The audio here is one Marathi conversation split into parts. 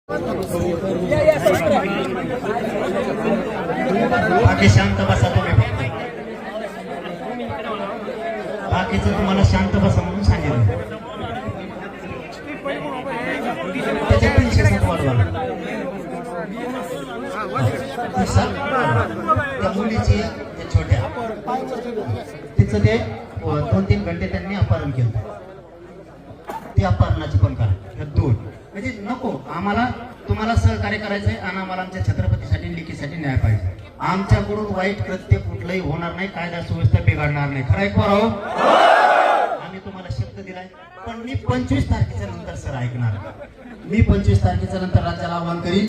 बाकी शांत बसा तुम्ही. बाकीचं तुम्हाला शांत बसा म्हणून सांगितलं. त्याच्या 307 वाढवा. त्या मुलीची त्या छोट्या तिचं ते 2-3 घंटे त्यांनी अपहरण केलं. ते अपहरणाची पण करा. दोन म्हणजे नको आम्हाला तुम्हाला सहकार्य करायचंय आणि आम्हाला आमच्या छत्रपतीसाठी लेकीसाठी न्याय पाहिजे. आमच्याकडून वाईट कृत्य कुठलंही होणार नाही, कायदा सुव्यवस्था बिघडणार नाही. खरं आहे हो? आम्ही तुम्हाला शब्द दिलाय. पण मी 25 तारखेच्या नंतर सर ऐकणार. मी 25 तारखेच्या नंतर राज्याला आव्हान करीन.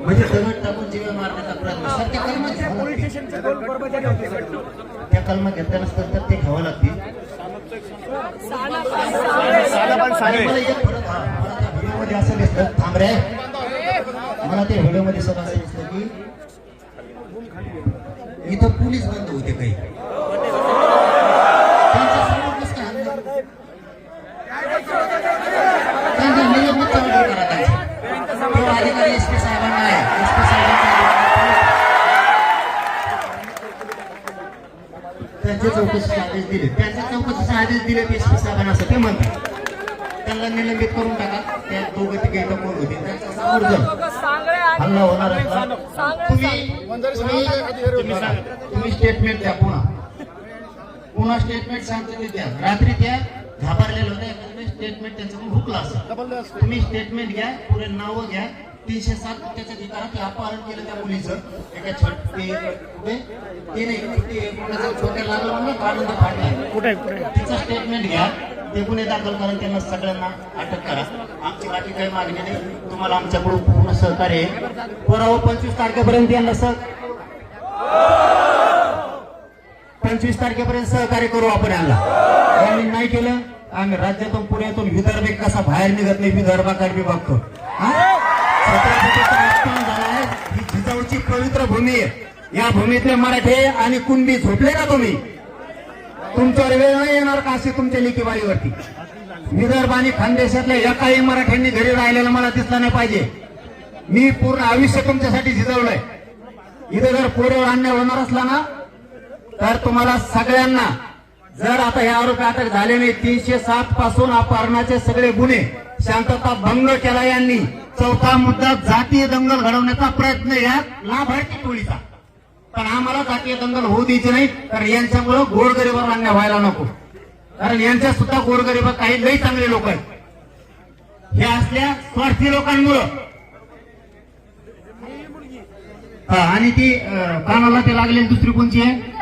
म्हणजे दगड टाकून जीव मारण्याचा प्रयत्न त्या कलमा घेतल्या नसतात तर ते घ्यावं लागतील. व्हिडिओमध्ये असं दिसतं थांब रे. मला ते व्हिडिओमध्ये सर असं दिसतं की इथं पोलीस बंद होते काही अधिकारी एसपी साहेबांना आहे. एसपी साहेबांना त्यांच्या चौकशीचे आदेश दिले. त्यांच्या चौकशीचे आदेश दिले एसपी साहेबांना असं ते म्हणतात. त्यांना निलंबित करून टाका. त्या दोघं तिघे इथं कोण होते त्यांचा समोर जर हल्ला होणार असला तुम्ही स्टेटमेंट द्या. पुन्हा स्टेटमेंट शांततेत द्या. रात्री त्या घाबरलेलं होतं. स्टेटमेंट त्यांच्याकडून हुकला असं तुम्ही स्टेटमेंट घ्या. पुरे नावं घ्या. 307 त्याच्या ठिकाणी ते अपहरण केलं त्या मुलीचं. एका छोट्या लागलं काढून फाडला. तिचं स्टेटमेंट घ्या. ते गुन्हे दाखल करा. त्यांना सगळ्यांना अटक करा. आमची बाकी काही मागणी नाही. तुम्हाला आमच्याकडून पूर्ण सहकार्य आहे. पुरावा 25 तारखेपर्यंत यांना 25 तारखेपर्यंत सहकार्य करू आपण. यांनी नाही केलं आम्ही राज्यातून पुण्यातून विदर्भ कसा बाहेर निघत नाही विदर्भाकडे मी बघतो. झाला आहे. ही जिजाऊची पवित्र भूमी आहे. या भूमीतले मराठे आणि कुणबी झोपले का तुम्ही? तुमच्यावर वेळ नाही येणार का अशी तुमच्या लेकीबारीवरती? विदर्भ आणि खानदेशातल्या एकाही मराठ्यांनी घरी राहिलेला मला दिसला नाही पाहिजे. मी पूर्ण आयुष्य तुमच्यासाठी झिजवलंय. इथं जर पोरावर अन्याय होणार असला ना तर तुम्हाला सगळ्यांना जर आता हे आरोपी अटक झाले नाही 307 पासून अपहरणाचे सगळे गुन्हे शांतता भंग केला यांनी. चौथा मुद्दा जातीय दंगल घडवण्याचा प्रयत्न या लाभार्थी टोळीचा. पण आम्हाला जातीय दंगल होऊ द्यायची नाही. कारण यांच्यामुळं गोरगरिबावर अन्याय व्हायला नको. कारण यांच्या सुद्धा गोरगरीब काही लई चांगले लोक आहेत. हे असल्या स्वार्थी लोकांमुळं आणि ती कानाला ते लागलेली दुसरी कोणची आहे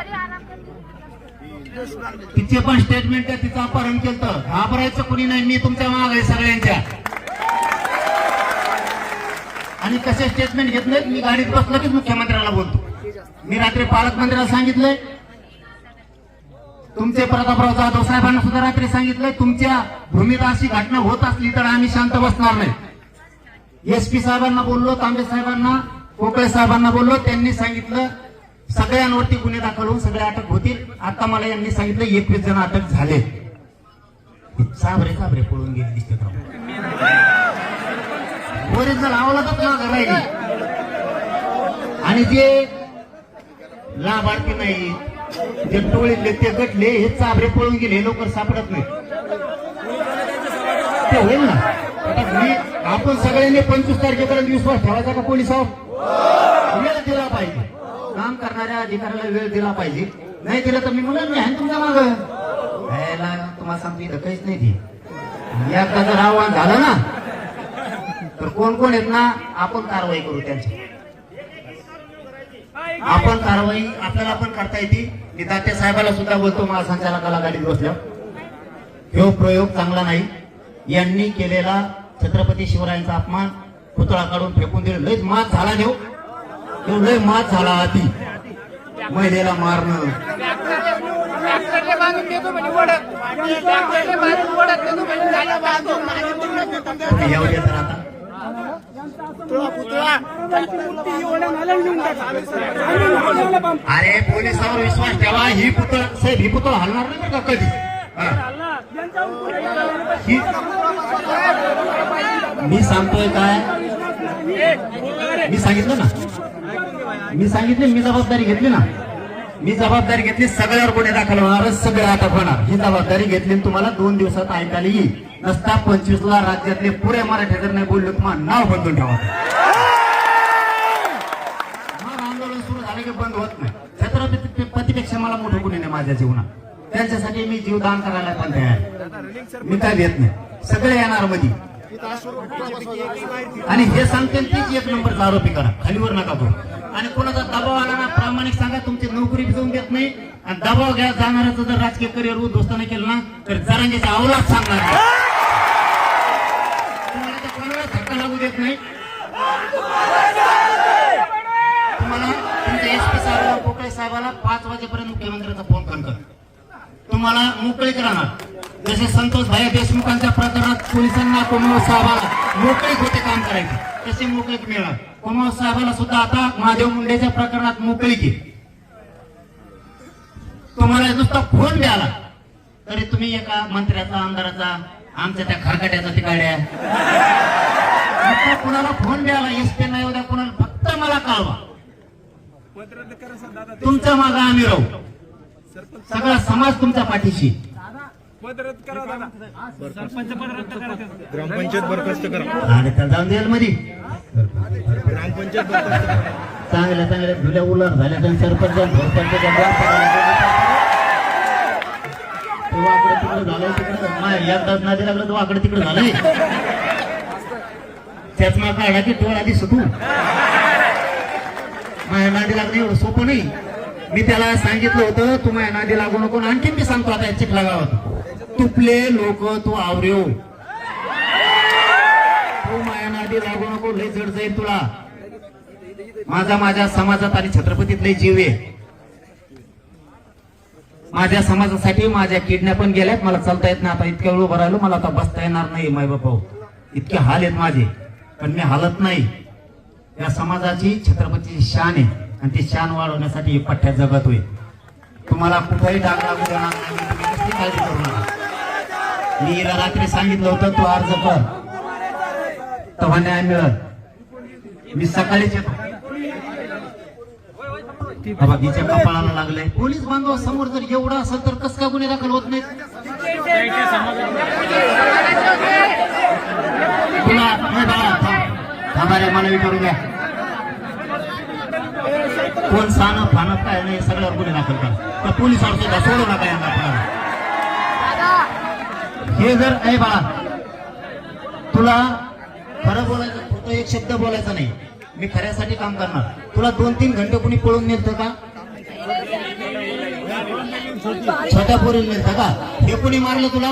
तिचे पण स्टेटमेंट आहे. तिचं अपहरण केलं. घाबरायचं कोणी नाही. मी तुमच्या माग आहे सगळ्यांच्या. आणि कसे स्टेटमेंट घेत नाहीत. मी गाडीत बसलो की मुख्यमंत्र्याला बोलतो. मी रात्री पालकमंत्र्याला सांगितलंय. तुमचे प्रतापराव जाधव साहेबांना सुद्धा रात्री सांगितलंय. तुमच्या भूमीत अशी घटना होत असली तर आम्ही शांत बसणार नाही. एसपी साहेबांना बोललो, तांबे साहेबांना, कोकळे साहेबांना बोललो. त्यांनी सांगितलं सगळ्यांवरती गुन्हे दाखल होऊन सगळे अटक होतील. आता मला यांनी सांगितलं 21 जण अटक झाले. साबरे पळून गेले दिसते. ओरिजिनल अवलादच राहिली. आणि जे लाभार्थी नाही जे टोळीतले ते गटले हे चाबरे पळून गेले. लवकर सापडत नाही. ते होईल ना. आपण सगळ्यांनी 25 तारखेपर्यंत विश्वास ठेवायचा का पोलिसावर? वेळ दिला पाहिजे. काम करणाऱ्या अधिकाऱ्याला वेळ दिला पाहिजे. नाही दिलं तर मी म्हणून मी आहे तुमच्या माग. तुम्हाला सांगतो इथं काहीच नाही. ती एकदा जर आव्हान झालं ना तर कोण कोण आहेत ना आपण कारवाई करू. त्यांची आपण कारवाई आपल्याला पण करता येते. मी तात्या साहेबाला सुद्धा बोलतो महासंचालकाला गाडीत बसल्या हे प्रयोग चांगला नाही. यांनी केलेला छत्रपती शिवरायांचा अपमान पुतळा काढून फेकून दिलं. लयच मात झाला देऊ. लय मात झाला. आधी महिलेला मारणं येऊ दे तर आता अरे पोलिसांवर विश्वास ठेवा. ही पुतळ साहेब, ही पुतळ हलणार नाही बरं का कधी. मी सांगतोय काय, मी सांगितलं ना, मी सांगितले, मी जबाबदारी घेतली ना, मी जबाबदारी घेतली. सगळ्यावर गुन्हे दाखल होणार, सगळे अटक होणार. ही जबाबदारी घेतली. तुम्हाला 2 दिवसात ऐकायला येईल. नसता 25ला राज्यातले पुरे मराठी जर नाही बोलले तुम्हाला नाव बंदून ठेवा. मग आंदोलन सुरू झालं की बंद होत नाही. छत्रपतीपेक्षा मला मोठं गुन्हे नाही माझ्या जीवनात. त्यांच्यासाठी मी जीव दान करायला पण तयार. मी काय देत नाही. सगळे येणार मध्ये. आणि हे सांगते तीच 1 नंबरचा आरोपी करा, खालीवर नका करू. आणि कोणाचा दबाव आला ना, प्रामाणिक सांगा, तुमची नोकरी जाऊन देत नाही. आणि दबाव घ्या जाणाऱ्याचं जर राजकीय करिअर उद्ध्वस्त नाही केलं ना, तर जरांगीचा अवलाद सांगणार. तुम्हाला तर कोणाला धक्का लागू देत नाही. तुम्हाला तुमच्या एसपी साहेबाला, कोकळे साहेबाला 5 वाजेपर्यंत मुख्यमंत्र्यांचा फोन करतात. तुम्हाला मोकळीक राहणार. जसे संतोष भाई देशमुखांच्या प्रकरणात पोलिसांना कोमल साहेबाला मोकळीक होते काम करायचे, तसे मोकळीक मिळणार. कोमल साहेबाला सुद्धा आता महादेव मुंडेच्या प्रकरणात मोकळीक आहे. तुम्हाला नुसता फोन द्याला तरी तुम्ही एका मंत्र्याचा, आमदाराचा, आमच्या त्या खरकाट्याचा तिकाड्या, कुणाला फोन द्याला, एसपी नाही उद्या कुणाला, फक्त मला कळवा. तुमच्या मागे आम्ही राहू. सगळा समाज तुमच्या पाठीशी. ग्रामपंचायत बरखास्त करा. आणि त्या जाऊन द्याल मध्ये ग्रामपंचायत चांगल्या चांगल्या धुल्या उलट झाल्या. सरपंच वाकडे तिकडे झालंय. तिकडे एकदाच नादी लागलं तर वाकडे तिकडे झालंय. त्याच मग काढा की डोळा दिसतो. माझ्या नादी लागणं एवढं सोपं नाही. मी त्याला सांगितलं होतं तू माझ्या नादी लागू नको. आणखी मी सांगतो आता चिखला गावात तुपले लोक तू आवरेव, तू माझ्या नादी लागू नको. लय जड जाईल तुला. माझ्या समाजात आणि छत्रपतीत लय जीव आहे. माझ्या समाजासाठी माझ्या किडनॅप पण गेल्यात. मला चालता येत नाही. आता इतक्या वेळ उभं राहिलो, मला आता बसता येणार नाही. माय बापा इतके हाल आहेत माझे, पण मी हालत नाही. या समाजाची छत्रपतीची शान आहे आणि ती शान वाढवण्यासाठी पठ्ठ्या जगत होईल. तुम्हाला कुठेही डाग लागू देणार नाही. तुम्ही कसली काळजी करू नका. मी हिला रात्री सांगितलं होतं तू अर्ज कर, तेव्हा न्याय मिळत. मी सकाळीच येतो. तिच्या कपाळाला लागलंय. पोलीस बांधव समोर जर एवढं असेल तर कसं काय गुन्हे दाखल होत नाहीत? तुला थांबा रे, मला विचारू द्या. कोण सानं फानत काय नाही, सगळ्यावर गुन्हे दाखल करा. तर पोलिसावर सुद्धा सोडू नका यांना. हे जर आहे बाळा, तुला खरं बोलायचं, फक्त एक शब्द बोलायचा नाही. मी खऱ्यासाठी काम करणार. तुला 2-3 घंटे कुणी पळून नेलतं का? छोट्या पोरीला नेलतं का? हे कुणी मारलं तुला?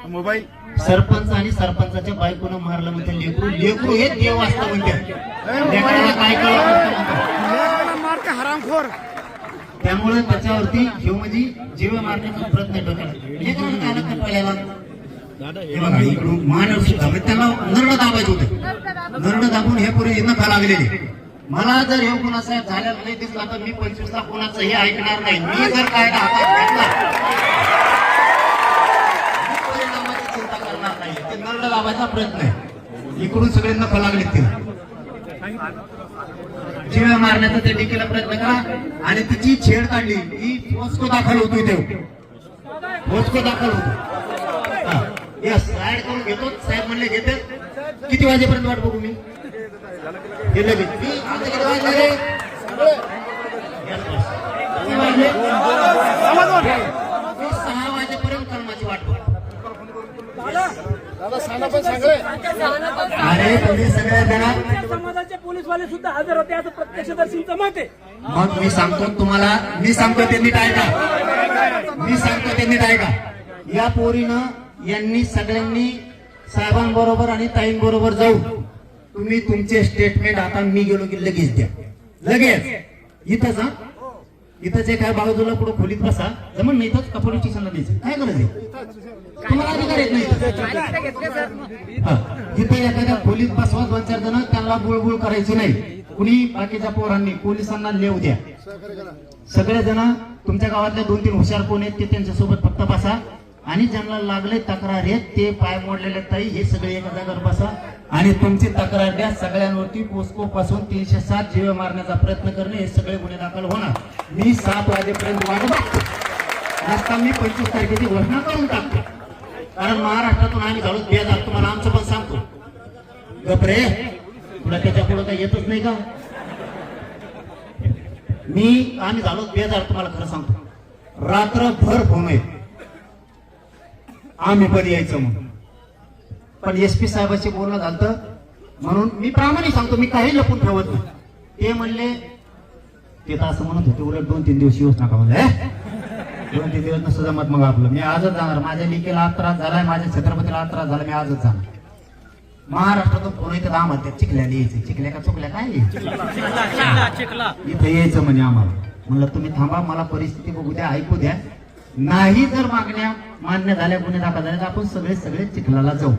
मोबाईल सरपंच आणि सरपंचाच्या बायकोनं मारलं म्हणते. लेकरू लेकरू हे देव असतं म्हणते. लेकराला काय कळलं? हरामखोर. त्यामुळे त्याच्यावरती जीव म्हणजे जीव मारण्याचा प्रयत्न डोक्याला. लेकराला काय लागतं पळायला? हे बघा इकडून मानव सुद्धा त्याला नरड दाबायचं होतं. नरड दाबून हे पुढे नका लागलेले. मला जर हे कुणासाहेब झालेला नाही दिसला तर मी 25ला कुणाचं हे ऐकणार नाही. मी जर काय हातात घेतला परिणामाची चिंता करणार नाही. ते नरड दाबायचा प्रयत्न आहे. इकडून सगळे नखा लागले ते जीव मारण्याचा ते देखील प्रयत्न करा. आणि तिची छेड काढली ही पोस्को दाखल होतो. इथे पोस्को दाखल होतो. यस राईड करून घेतो. साहेब म्हणले घेते. किती वाजेपर्यंत वाट बघू मी? हे लगेच मी आता किती वाजले रे? 6 वाजेपर्यंत कर्माची वाट बघ. अरे तुम्ही सगळ्या जणात समाजाचे पोलीसवाले सुद्धा हजर होते असं प्रत्यक्षदर्शींचं मत आहे. मग मी सांगतो तुम्हाला, मी सांगतो ते नीट ऐका. मी सांगतो ते नीट ऐका. या पोरीनं यांनी सगळ्यांनी साहेबांबरोबर आणि ताईंबरोबर जाऊ. तुम्ही तुमचे स्टेटमेंट आता मी गेलो की लगेच द्या. लगेच इथंच इथं जे काय बाजूला पुढे खोलीत बसा जमन नाही इथंच का पोलीस स्टेशनला द्यायचं काय गरज आहे तुम्हाला अधिकार येत नाही हा, जिथे एखाद्या खोलीत बसवा 2-4 जण त्यांना बुळबुळ करायची नाही कुणी बाकीच्या पोरांनी पोलिसांना लेव द्या सगळे जण तुमच्या गावातले 2-3 हुशार कोण आहेत ते त्यांच्यासोबत फक्त बसा आणि ज्यांना लागले तक्रार आहेत ते पाय मोडलेले ताई हे सगळे एका जागेवर बसा आणि तुमची तक्रार द्या सगळ्यांवरती पोस्को पासून 307 जीवे मारण्याचा प्रयत्न करणे हे सगळे गुन्हे दाखल होणार मी 7 वाजेपर्यंत वाट बघतो आता मी 25 तारखेची घोषणा करून टाकतो कारण महाराष्ट्रातून आम्ही झालो बेजार तुम्हाला आमचं पण सांगतो गपरे तुला त्याच्या पुढे काही येतच नाही का आम्ही झालो बेजार तुम्हाला खरं सांगतो रात्रभर फोन आहे आम्ही कधी यायचं म्हणून पण SP साहेबांशी बोलणं झालं म्हणून मी प्रामाणिक सांगतो मी काही लपून ठेवत नाही ते म्हणले ते तर असं म्हणत होते उलट 2-3 दिवस येऊच नका म्हणले 2-3 दिवस नसतं जमत मग आपलं मी आजच जाणार माझ्या लिकेला त्रास झालाय माझ्या छत्रपतीला त्रास झाला मी आजच जाणार महाराष्ट्रातून फोन येतात आम्हाला त्या चिखल्याला यायचं चिखल्या का चुकल्या काय इथं यायचं म्हणे आम्हाला म्हणलं तुम्ही थांबा मला परिस्थिती बघू द्या ऐकू द्या नाही जर मागण्या मान्य झाल्या गुन्हे दाखल झाले तर आपण सगळे चिखलाला जाऊ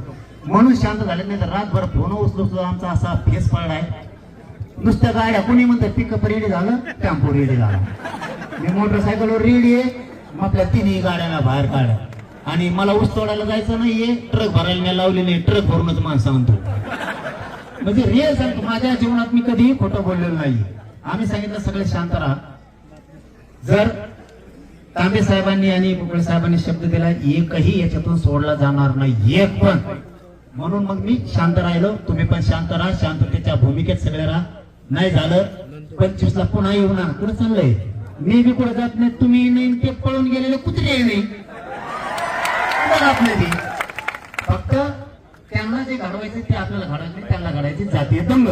म्हणून शांत झाले नाही तर रातभर फोन उचलून सुद्धा आमचा असा फेस पडलाय नुसत्या गाड्या कोणी म्हणतात पिकअप रेडी झालं टेम्पो रेडी झाला मी मोटरसायकलवर रेडी आहे मग आपल्या 3ही गाड्यांना बाहेर काढा आणि मला ऊस तोडायला जायचं नाहीये ट्रक भरायला मी लावले नाही ट्रक भरूनच माणसं आणतो म्हणजे रिअल सांगतो माझ्या जीवनात मी कधीही खोटं बोललेलो नाही आम्ही सांगितलं सगळे शांत राहा जर तांबे साहेबांनी आणि बुकळे साहेबांनी शब्द दिला एकही याच्यातून सोडला जाणार नाही एक पण म्हणून मग मी शांत राहिलो तुम्ही पण शांत राहा शांततेच्या भूमिकेत सगळे राहा नाही झालं 25 ला पुन्हा येऊ ना कुठं चाललंय मी बी कुठं जात नाही तुम्ही नाही ते पळून गेलेले कुत्रे नाही जात नाही फक्त त्यांना जे घडवायचे ते आपल्याला घडवायचे त्यांना घडायचे जातीय दंग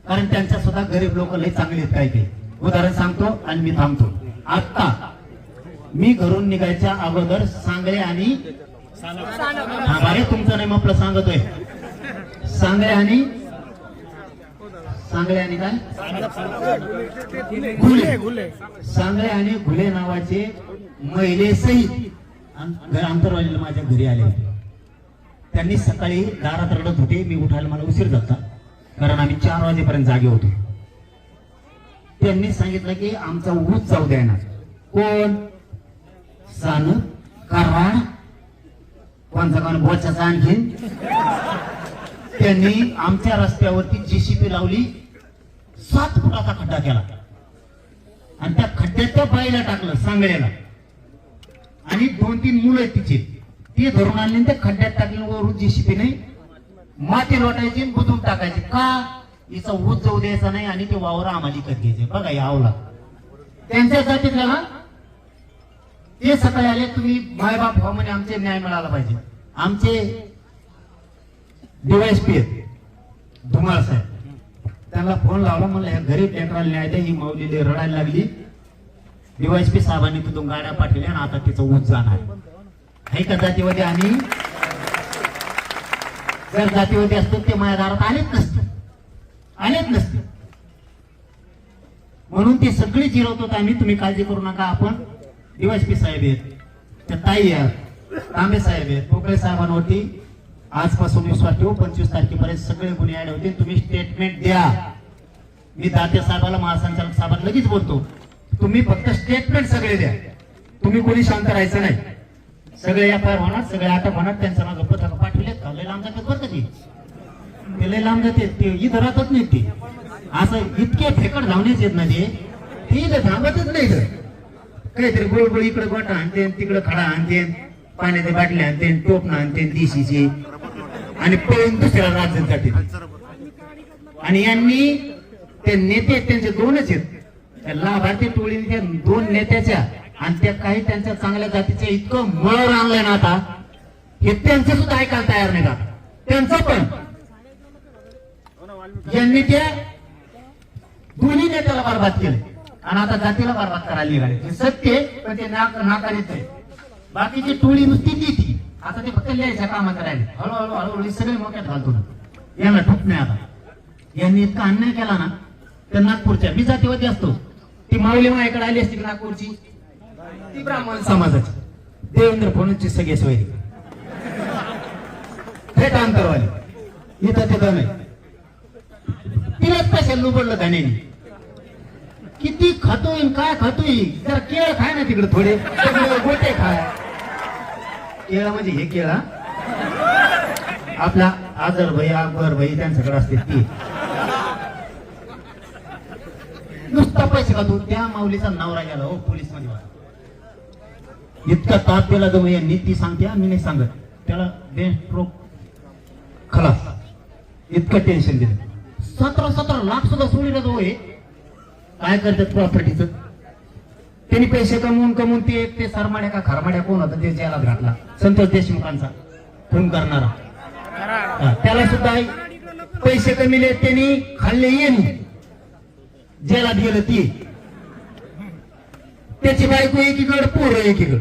कारण त्यांच्या सुद्धा गरीब लोक लय चांगले आहेत काही उदाहरण सांगतो आणि मी थांबतो आता मी घरून निघायच्या अगोदर सांगळे आणि अरे तुमचं नाही म्हटलं सांगतोय सांगळे आणि काय घुले सांगळे आणि घुले नावाचे महिले सहित आंतरवालीला माझ्या घरी आले होते त्यांनी सकाळी दारात रडत होते मी उठायला मला उशीर झाला कारण आम्ही 4 वाजेपर्यंत जागे होतो त्यांनी सांगितलं की आमचा ऊस जाऊ द्यायना कोण सान कारवाड कोणचा कोण बोचाचा आणखीन त्यांनी आमच्या रस्त्यावरती JCB लावली 7 फुटाचा खड्डा केला आणि त्या खड्ड्यात त्या बाईला टाकलं सांगळ्याला आणि 2-3 मुलं आहेत तिचे ते धरून आणले त्या खड्ड्यात टाकले वरून JCB नाही माती लोटायची बुजून टाकायची का हिचा ऊस जाऊ द्यायचा नाही आणि ते वावर आम्हाला विकत घ्यायचे बघा यावला त्यांच्या जातीतल्या ना ते सकाळी आले तुम्ही मायबाप व्हा म्हणे आमचे न्याय मिळाला पाहिजे आमचे DYSP धुमाळ साहेब त्यांना फोन लावला म्हणलं ह्या गरीब लेकराला न्याय द्या ही माऊली रडायला लागली DYSP साहेबांनी तिथून गाड्या पाठवल्या आणि आता तिचं ऊस जाणार आहे का जातीवादी आणि जर जातीवादी असतो ते माझ्या दारात आलेच नसते म्हणून ते सगळे जिरवतो आम्ही तुम्ही काळजी करू नका आपण DYSP साहेब आहेत त्या ताई आहेत तांबे साहेब आहेत पोकळे साहेबांवरती आजपासून विश्वास ठेवू 25 तारखेपर्यंत सगळे गुन्हे ऍड होते तुम्ही स्टेटमेंट द्या मी दाते साहेबाला महासंचालक साहेबांना लगेच बोलतो तुम्ही फक्त स्टेटमेंट सगळे द्या तुम्ही कोणी शांत राहायचं नाही सगळे FIR होणार सगळे अटक होणार त्यांचं नाव पत्रक पाठवले का लय लांब जातात बरं कधी ते लय लांब जाते ते इथं राहतच नाही ते असं इतके फेकड धावण्याच येत नाही ते इथं थांबतच नाही काहीतरी गोळगोळ इकडे गोटा आणते तिकडे खडा आणते पाण्याच्या बाटल्या आणते टोपणं आणते दिशीचे आणि पळून दुसऱ्या राज्यात जाते आणि यांनी ते नेते त्यांचे 2च आहेत लाभार्थी टोळीने त्या 2 नेत्याच्या आणि त्या काही त्यांच्या चांगल्या जातीच्या इतकं मळर आणलंय ना आता हे त्यांचं सुद्धा ऐकायला तयार नाही का त्यांचं पण यांनी त्या दोन्ही नेत्याला बरबाद केलं आणि आता जातीला बरबाद करायला निघाले सत्य पण ते नाकारीच आहे बाकीची टोळी नुसती ती आता ते फक्त लिहायच्या कामात राहिले हळूहळू सगळे मोक्यात घालतो यांना ठोक नाही आता यांनी इतका अन्याय केला ना तर नागपूरच्या मी जातीवादी असतो ती माऊली माझ्याकडे आली असती नागपूरची, ती ब्राह्मण समाजाची, देवेंद्र फडणवीसची सगळे सोयरी, थेट अंतरवाली, इथं तिथं नाही. तिलाच पैसे लुबडलं त्याने. किती खातोय काय खातोय, जरा केळ खाय ना तिकडे थोडे, गोटे खाय. केळ म्हणजे हे केळ आपला आजर भाई अकबर भाई त्यांच्याकडे असते ती. नुसता पैसे खातो. त्या माऊलीचा नवरा गेला हो पोलीस मध्ये. इतका ताप दिला तो यांनी, ती सांगते मी नाही सांगत, त्याला बेस्ट्रोक खलास. इतकं टेन्शन दिलं. 17 लाख सुद्धा सोडले तो. हे काय करतात प्रॉपर्टीचं. त्यांनी पैसे कमवून ते सरमाड्या का खरमाड्या कोण होता ते जेलात घातला, संतोष देशमुखांचा खून करणारा. त्याला सुद्धा पैसे कमीले त्यांनी खाल्ले येणे, जेलात गेलं ती. त्याची बायको एकीकडे, पोरं एकीकडे.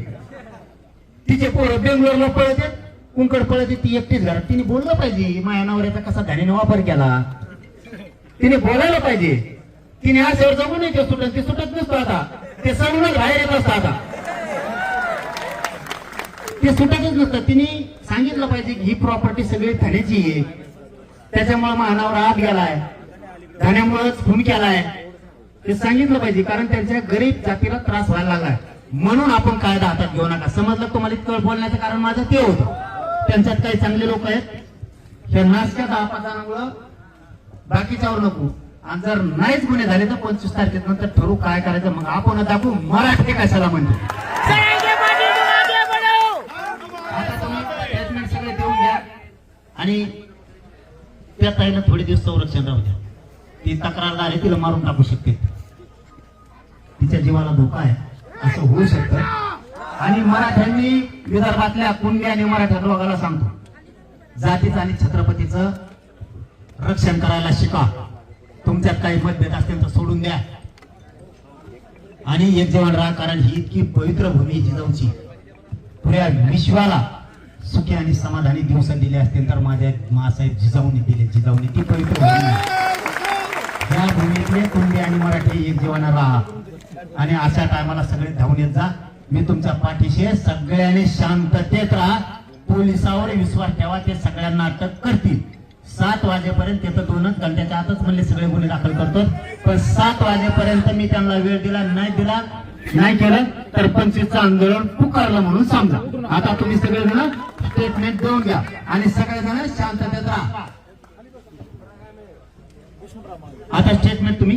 तिचे पोरं बेंगलोरला पळत आहेत, कुंकड पळत आहेत, ती एकटीच घरात. तिने बोललं पाहिजे माझ्या नवऱ्याचा कसा धान्याने वापर केला, तिने बोलायला पाहिजे. तिने अशावर जगू नये. ते सुटत नसतो आता, ते सगळं बाहेर येत असतं आता, ते सुटतच नसतं. तिने सांगितलं पाहिजे की ही प्रॉपर्टी सगळी धान्याची आहे, त्याच्यामुळे महानावर आत गेलाय, धान्यामुळेच खून केलाय, ते सांगितलं पाहिजे. कारण त्यांच्या गरीब जातीला त्रास व्हायला लागलाय. म्हणून आपण कायदा हातात घेऊ नका. समजलं तुम्हाला इतकं बोलण्याचं कारण माझं ते होतं. त्यांच्यात काही चांगले लोक आहेत, हे नाशक्या 10-5 जणांमुळं बाकीच्यावर नको. आणि जर नाहीच गुन्हे झाले तर 25 तारखेनंतर ठरवू काय करायचं. मग आपण दाखवू मराठी कशाला म्हणतो. आता तुम्ही स्टेटमेंट सगळे देऊन घ्या आणि त्या ताईला थोडे दिवस संरक्षण राहू द्या. ती तक्रारदार आहे, तिला मारून टाकू शकते, तिच्या जीवाला धोका आहे, असं होऊ शकतं. आणि मराठ्यांनी विदर्भातल्या कुणबी आणि मराठा दोघाला सांगतो, जातीचं आणि छत्रपतीचं रक्षण करायला शिका. तुमच्यात काही मतभेद असतील तर सोडून द्या आणि एक जवान राहा. कारण ही इतकी पवित्र भूमी जिजाऊची, पुऱ्या विश्वाला सुखी आणि समाधानी दिवस दिले असतील तर माझ्या मासाहेब जिजाऊने दिले. जिजाऊने ती पवित्र भूमी, या भूमीतले कुणबी आणि मराठी एक जीवन राहा. आणि अशा टायमाला सगळे धावून येत जा. मी तुमच्या पाठीशी, सगळ्यांनी शांततेत राहा. पोलिसावर विश्वास ठेवा, ते सगळ्यांना अटक करतील. 7 वाजेपर्यंत, तिथं 2 घंट्याच्या आतच म्हणले सगळे गुन्हे दाखल करतो. पण 7 वाजेपर्यंत मी त्यांना वेळ दिला नाही केलं तर 25चं आंदोलन पुकारलं म्हणून समजा. आता तुम्ही सगळेजण स्टेटमेंट देऊन घ्या आणि सगळेजण शांततेत राहा. आता स्टेटमेंट तुम्ही